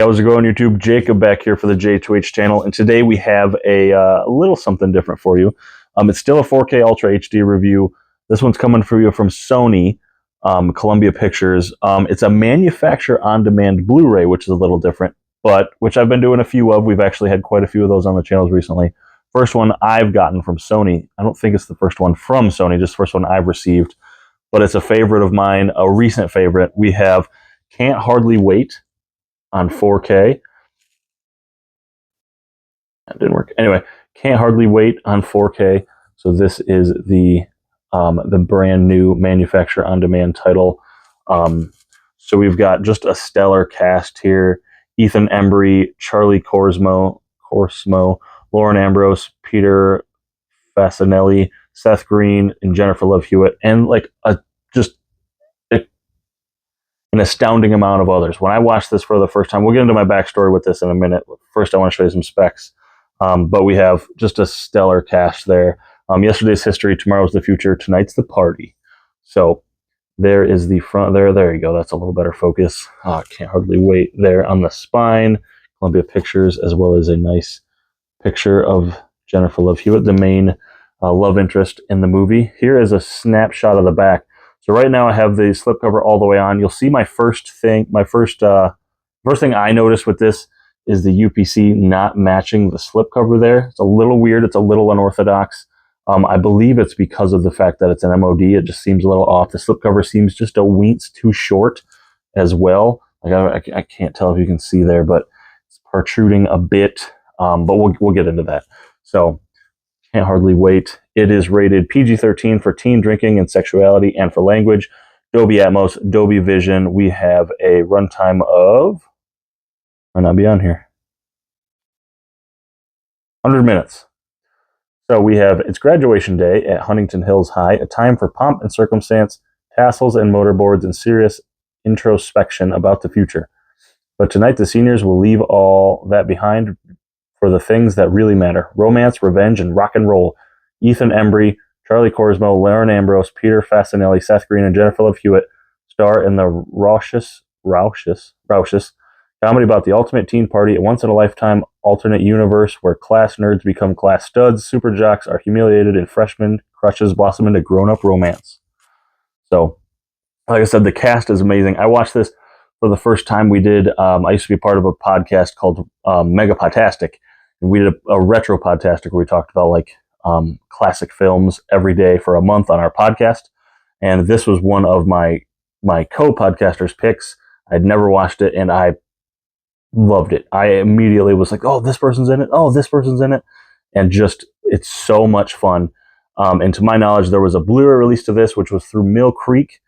How's it going, YouTube? Jacob back here for the JTwoH channel, and today we have a little something different for you. It's still a 4K Ultra HD review. This one's coming for you from Sony, Columbia Pictures. It's a manufacturer-on-demand Blu-ray, which is a little different, but which I've been doing a few of. We've actually had quite a few of those on the channels recently. First one I've gotten from Sony. I don't think it's the first one from Sony, just the first one I've received, but it's a favorite of mine, a recent favorite. We have Can't Hardly Wait on 4K. That didn't work. Anyway, Can't Hardly Wait on 4K. So this is the brand new manufacturer on demand title. So we've got just a stellar cast here: Ethan Embry, Charlie Korsmo, Lauren Ambrose, Peter Facinelli, Seth Green, and Jennifer Love Hewitt, and like an astounding amount of others. When I watched this for the first time, we'll get into my backstory with this in a minute. First, I want to show you some specs. But we have just a stellar cast there. Yesterday's history, tomorrow's the future, tonight's the party. So there is the front there. There you go. That's a little better focus. Can't hardly wait there on the spine. Columbia Pictures, as well as a nice picture of Jennifer Love Hewitt, the main love interest in the movie. Here is a snapshot of the back. So right now I have the slipcover all the way on. You'll see my first thing I noticed with this is the UPC not matching the slipcover there. It's a little weird. It's a little unorthodox. I believe it's because of the fact that it's an MOD. It just seems a little off. The slipcover seems just a wince too short as well. Like I can't tell if you can see there, but it's protruding a bit. But we'll get into that. So Can't Hardly Wait. It is rated PG-13 for teen drinking and sexuality and for language. Dolby Atmos, Dolby Vision. We have a runtime of, might not be on here, 100 minutes. So we have, it's graduation day at Huntington Hills High, a time for pomp and circumstance, tassels and motorboards, and serious introspection about the future. But tonight the seniors will leave all that behind for the things that really matter: romance, revenge, and rock and roll. Ethan Embry, Charlie Korsmo, Lauren Ambrose, Peter Facinelli, Seth Green, and Jennifer Love Hewitt star in the raucous comedy about the ultimate teen party, a once-in-a-lifetime alternate universe where class nerds become class studs, super jocks are humiliated, and freshman crushes blossom into grown-up romance. So, like I said, the cast is amazing. I watched this for the first time. We did, I used to be part of a podcast called Mega Podtastic, and we did a retro podtastic where we talked about like classic films every day for a month on our podcast. And this was one of my co-podcasters' picks. I'd never watched it, and I loved it. I immediately was like, oh, this person's in it. Oh, this person's in it. And just, it's so much fun. And to my knowledge, there was a Blu-ray release to this, which was through Mill Creek.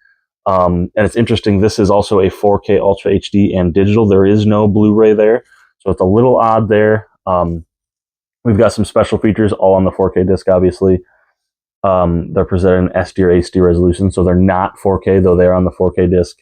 And it's interesting, this is also a 4K Ultra HD and digital. There is no Blu-ray there, so it's a little odd there. We've got some special features all on the 4K disc, obviously. They're presented in SD or HD resolution, so they're not 4K, though they're on the 4K disc.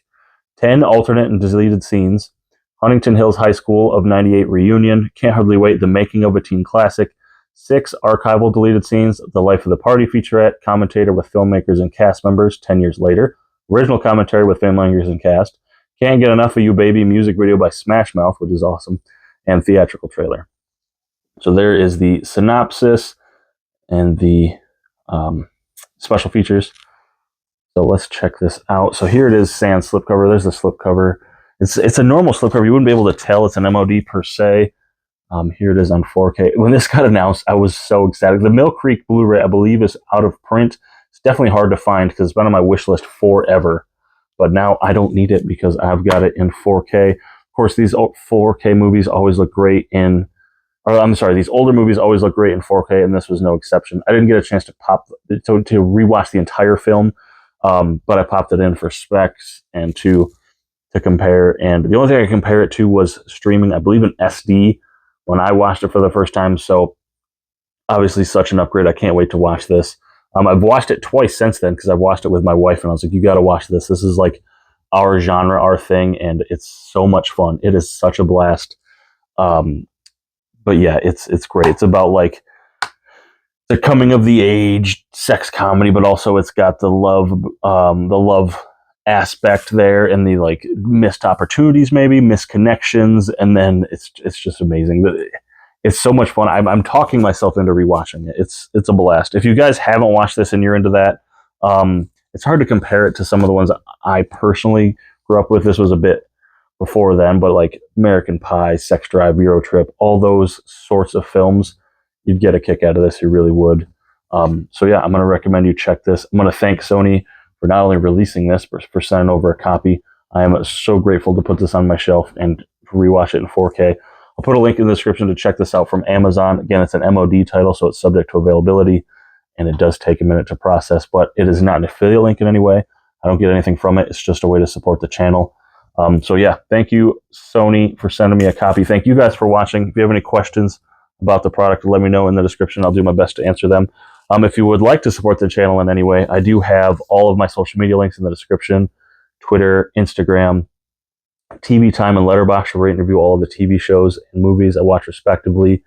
10 alternate and deleted scenes. Huntington Hills High School of 98 reunion. Can't Hardly Wait, the making of a teen classic. 6 archival deleted scenes. The Life of the Party featurette. Commentator with filmmakers and cast members 10 years later. Original commentary with family members and cast. Can't Get Enough of You Baby music video by Smash Mouth, which is awesome. And theatrical trailer. So there is the synopsis and the special features. So let's check this out. So here it is, sans slipcover. There's the slipcover. It's a normal slipcover. You wouldn't be able to tell it's an MOD per se. Here it is on 4K. When this got announced, I was so excited. The Mill Creek Blu-ray, I believe, is out of print. It's definitely hard to find because it's been on my wish list forever. But now I don't need it because I've got it in 4K. Of course, these 4K movies always look great in, or I'm sorry, these older movies always look great in 4K, and this was no exception. I didn't get a chance to rewatch the entire film, but I popped it in for specs and to compare. And the only thing I compare it to was streaming, I believe, in SD when I watched it for the first time. So obviously such an upgrade. I can't wait to watch this. I've watched it twice since then because I've watched it with my wife, and I was like, you got to watch this. This is like our genre, our thing, and it's so much fun. It is such a blast. But yeah, it's great. It's about like the coming of the age sex comedy, but also it's got the love aspect there, and the like missed opportunities, maybe missed connections, and then it's just amazing. It's so much fun. I'm talking myself into rewatching it. It's a blast. If you guys haven't watched this and you're into that, it's hard to compare it to some of the ones I personally grew up with. This was a bit before then, but like American Pie, Sex Drive, Euro Trip, all those sorts of films, you'd get a kick out of this. You really would. So yeah, I'm going to recommend you check this. I'm going to thank Sony for not only releasing this, but for sending over a copy. I am so grateful to put this on my shelf and rewatch it in 4K. I'll put a link in the description to check this out from Amazon. Again, it's an MOD title, so it's subject to availability, and it does take a minute to process, but it is not an affiliate link in any way. I don't get anything from it. It's just a way to support the channel. So yeah, thank you, Sony, for sending me a copy. Thank you guys for watching. If you have any questions about the product, let me know in the description. I'll do my best to answer them. If you would like to support the channel in any way, I do have all of my social media links in the description: Twitter, Instagram, TV Time, and Letterboxd, where I interview all of the TV shows and movies I watch respectively,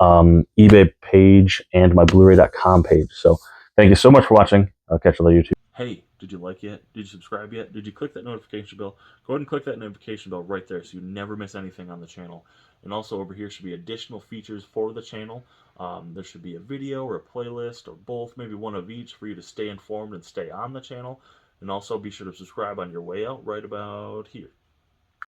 eBay page, and my Bluray.com page. So thank you so much for watching. I'll catch you later, YouTube. Hey, did you like yet? Did you subscribe yet? Did you click that notification bell? Go ahead and click that notification bell right there so you never miss anything on the channel. And also over here should be additional features for the channel. There should be a video or a playlist or both, maybe one of each, for you to stay informed and stay on the channel. And also be sure to subscribe on your way out right about here.